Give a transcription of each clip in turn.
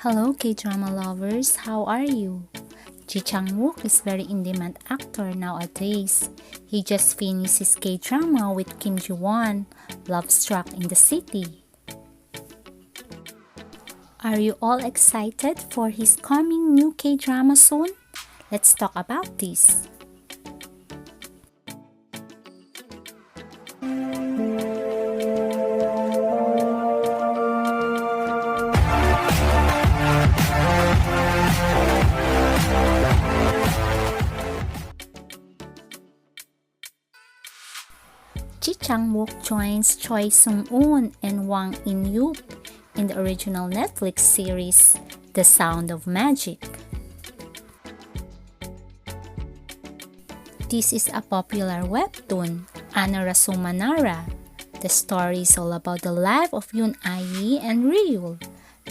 Hello K-drama lovers, how are you? Chang Wook is very in-demand actor nowadays. He just finished his K-drama with Kim Ji-won, Love Struck in the City. Are you all excited for his coming new K-drama soon? Let's talk about this. Chang Wook joins Choi Sung-un and Wang In-yup in the original Netflix series The Sound of Magic. This is a popular webtoon, Anara Sumanara. The story is all about the life of Yoon Ai and Ryul.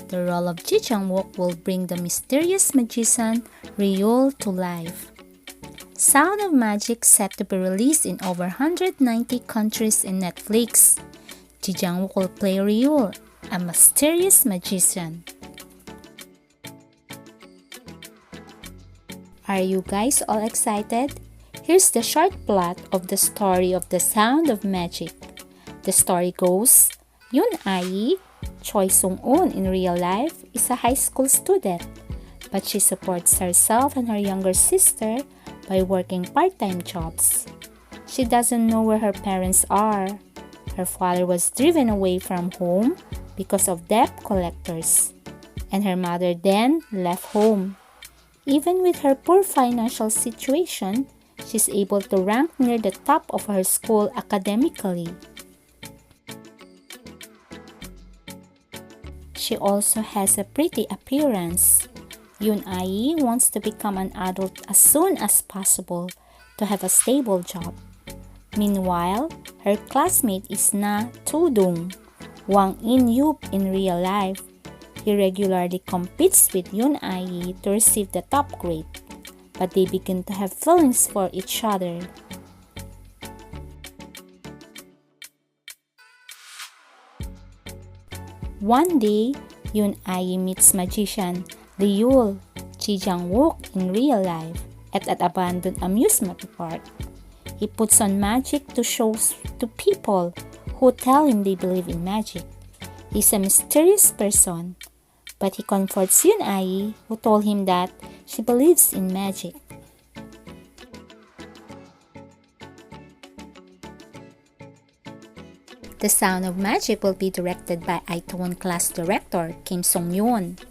The role of Ji Chang Wook will bring the mysterious magician Ryul to life. Sound of Magic set to be released in over 190 countries in Netflix. Ji Chang Wook will play Ryul, a mysterious magician. Are you guys all excited? Here's the short plot of the story of The Sound of Magic. The story goes, Yoon Ai, Choi Sung-un in real life, is a high school student, but she supports herself and her younger sister by working part-time jobs. She doesn't know where her parents are. Her father was driven away from home because of debt collectors, and her mother then left home. Even with her poor financial situation, she's able to rank near the top of her school academically. She also has a pretty appearance. Yoon Ai wants to become an adult as soon as possible to have a stable job. Meanwhile, her classmate is Na Tudong, Wang In-yup in real life. He regularly competes with Yoon Ai to receive the top grade, but they begin to have feelings for each other. One day, Yoon Ai meets magician Ryul, Ji Chang Wook in real life, at an abandoned amusement park. He puts on magic to show to people who tell him they believe in magic. He's a mysterious person, but he comforts Yoon Ai, who told him that she believes in magic. The Sound of Magic will be directed by Itaewon Class director Kim Song-yeon.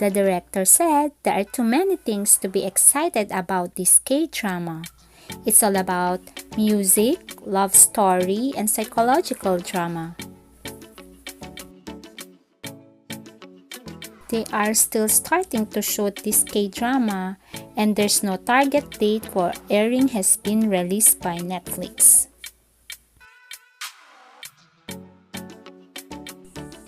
The director said there are too many things to be excited about this K-drama. It's all about music, love story, and psychological drama. They are still starting to shoot this K-drama, and there's no target date for airing has been released by Netflix.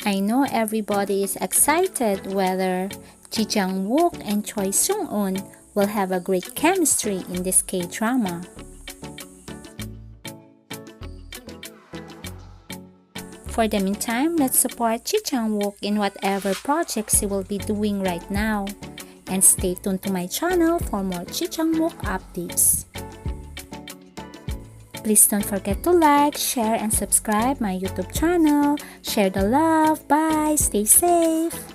I know everybody is excited whether Ji Chang Wook and Choi Sung-un will have a great chemistry in this K-drama. For the meantime, let's support Ji Chang Wook in whatever projects he will be doing right now. And stay tuned to my channel for more Ji Chang Wook updates. Please don't forget to like, share, and subscribe my YouTube channel. Share the love. Bye. Stay safe.